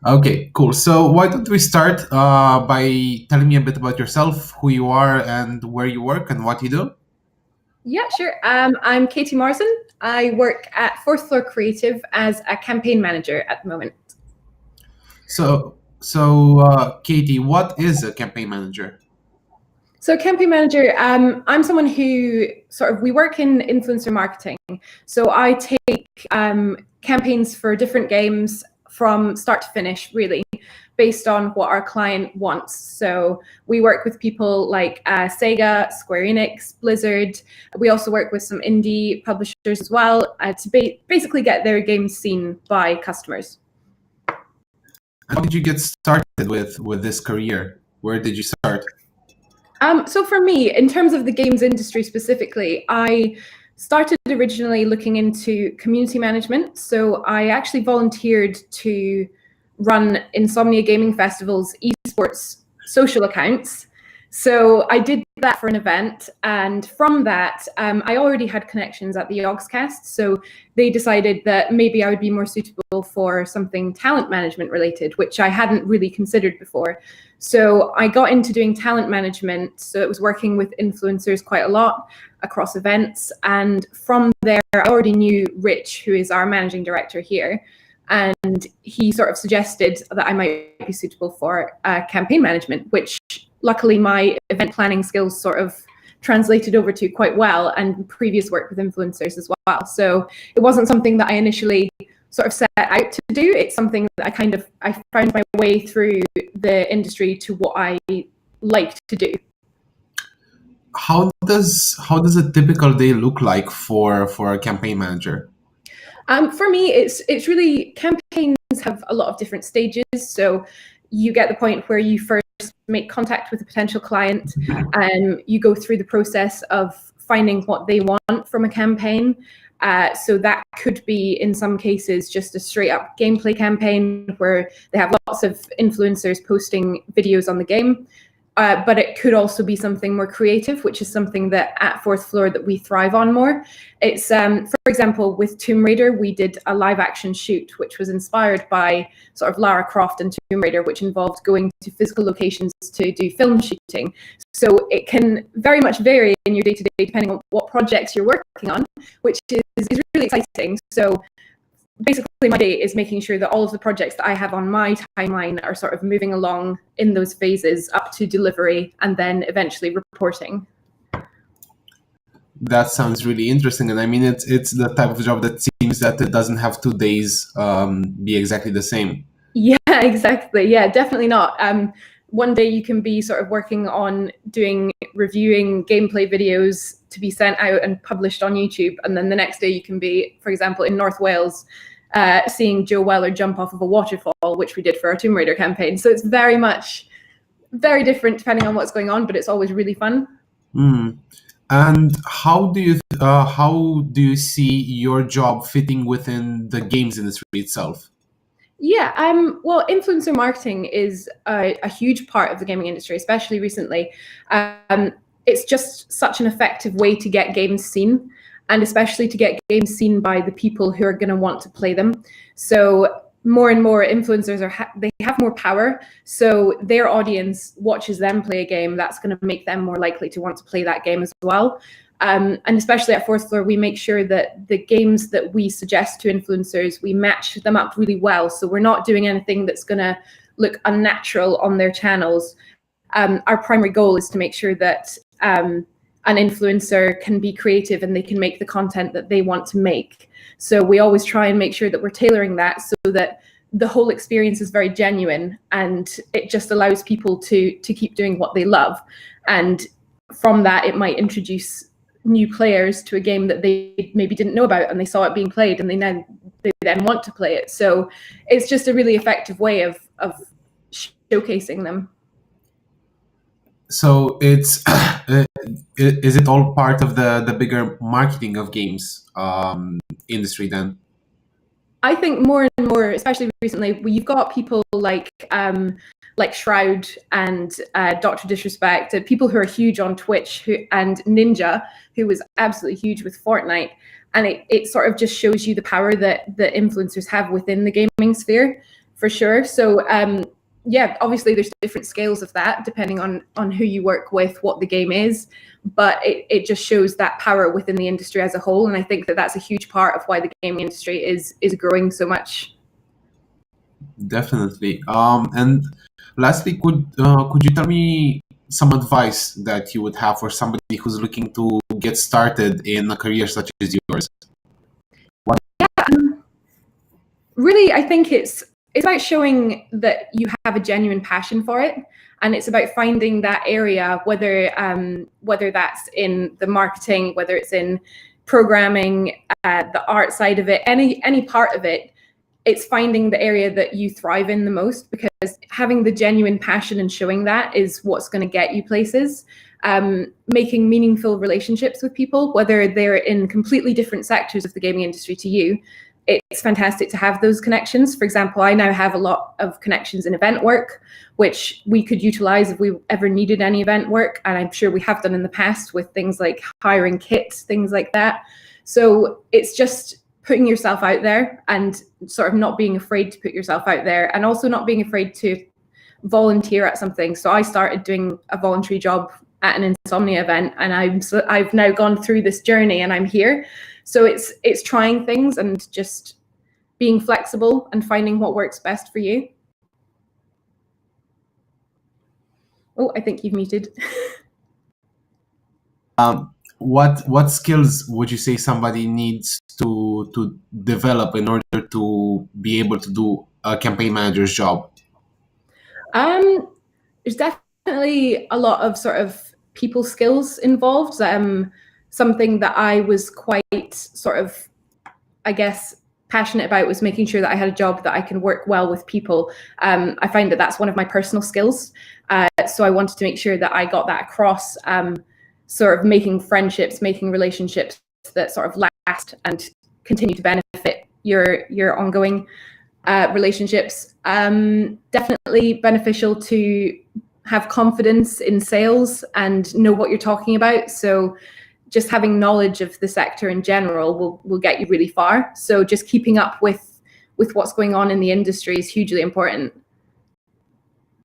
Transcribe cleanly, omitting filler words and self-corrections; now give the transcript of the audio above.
Okay, cool. So why don't we start by telling me a bit about yourself, who you are, and where you work, and what you do? Yeah, sure. I'm Katie Morrison. I work at Fourth Floor Creative as a campaign manager at the moment. So, Katie, what is a campaign manager? So, campaign manager, I'm someone who we work in influencer marketing. So, I take campaigns for different games from start to finish, really, based on what our client wants. So, we work with people like Sega, Square Enix, Blizzard. We also work with some indie publishers as well to basically get their games seen by customers. How did you get started with this career? Where did you start? So for me, in terms of the games industry specifically, I started originally looking into community management. So I actually volunteered to run Insomnia Gaming Festival's esports social accounts. So I did that for an event, and from that, I already had connections at the Yogscast. So they decided that maybe I would be more suitable for something talent management related, which I hadn't really considered before. So I got into doing talent management. So it was working with influencers quite a lot across events. And from there, I already knew Rich, who is our managing director here. And he sort of suggested that I might be suitable for campaign management, which luckily my event planning skills sort of translated over to quite well, and previous work with influencers as well. So it wasn't something that I initially sort of set out to do. It's something that I found my way through the industry to what I like to do. How does a typical day look like for a campaign manager? For me, it's really, campaigns have a lot of different stages. So you get the point where you first make contact with a potential client, and you go through the process of finding what they want from a campaign. So that could be, in some cases, just a straight up gameplay campaign where they have lots of influencers posting videos on the game. But it could also be something more creative, which is something that at Fourth Floor that we thrive on more. It's, for example, with Tomb Raider, we did a live action shoot, which was inspired by sort of Lara Croft and Tomb Raider, which involved going to physical locations to do film shooting. So it can very much vary in your day to day depending on what projects you're working on, which is really exciting. So basically my day is making sure that all of the projects that I have on my timeline are sort of moving along in those phases up to delivery and then eventually reporting. That sounds really interesting, and I mean it's the type of job that seems that it doesn't have 2 days be exactly the same. Yeah, exactly. Yeah, definitely not. One day you can be sort of working on reviewing gameplay videos to be sent out and published on YouTube, and then the next day you can be, for example, in North Wales, seeing Joe Weller jump off of a waterfall, which we did for our Tomb Raider campaign. So it's very different depending on what's going on, but it's always really fun. Mm. And how do you see your job fitting within the games industry itself? Yeah, well, influencer marketing is a huge part of the gaming industry, especially recently. It's just such an effective way to get games seen, and especially to get games seen by the people who are going to want to play them. So more and more influencers they have more power, so their audience watches them play a game. That's going to make them more likely to want to play that game as well. And especially at Fourth Floor, we make sure that the games that we suggest to influencers, we match them up really well. So we're not doing anything that's going to look unnatural on their channels. Our primary goal is to make sure that an influencer can be creative and they can make the content that they want to make. So we always try and make sure that we're tailoring that so that the whole experience is very genuine, and it just allows people to keep doing what they love. And from that, it might introduce new players to a game that they maybe didn't know about, and they saw it being played, and they then want to play it. So it's just a really effective way of showcasing them. So it's is it all part of the bigger marketing of games industry then? I think more and more, especially recently, you've got people like Shroud and Dr. Disrespect, people who are huge on Twitch, and Ninja, who was absolutely huge with Fortnite. And it sort of just shows you the power that the influencers have within the gaming sphere. for sure. So yeah, obviously there's different scales of that depending on who you work with, what the game is, but it just shows that power within the industry as a whole, and I think that that's a huge part of why the gaming industry is growing so much. Definitely. And lastly, could you tell me some advice that you would have for somebody who's looking to get started in a career such as yours? Really, I think it's about showing that you have a genuine passion for it, and it's about finding that area, whether that's in the marketing, whether it's in programming, the art side of it, any part of it. It's finding the area that you thrive in the most, because having the genuine passion and showing that is what's going to get you places. Making meaningful relationships with people, whether they're in completely different sectors of the gaming industry to you, it's fantastic to have those connections. For example, I now have a lot of connections in event work, which we could utilize if we ever needed any event work. And I'm sure we have done in the past with things like hiring kits, things like that. So it's just putting yourself out there and sort of not being afraid to put yourself out there, and also not being afraid to volunteer at something. So I started doing a voluntary job at an insomnia event, and I've now gone through this journey and I'm here. So it's trying things and just being flexible and finding what works best for you. Oh, I think you've muted. What skills would you say somebody needs to develop in order to be able to do a campaign manager's job? There's definitely a lot of sort of people skills involved. Something that I was quite sort of, I guess, passionate about was making sure that I had a job that I can work well with people. I find that that's one of my personal skills. So I wanted to make sure that I got that across, sort of making friendships, making relationships that sort of last and continue to benefit your ongoing relationships. Definitely beneficial to have confidence in sales and know what you're talking about. So just having knowledge of the sector in general will get you really far. So just keeping up with what's going on in the industry is hugely important.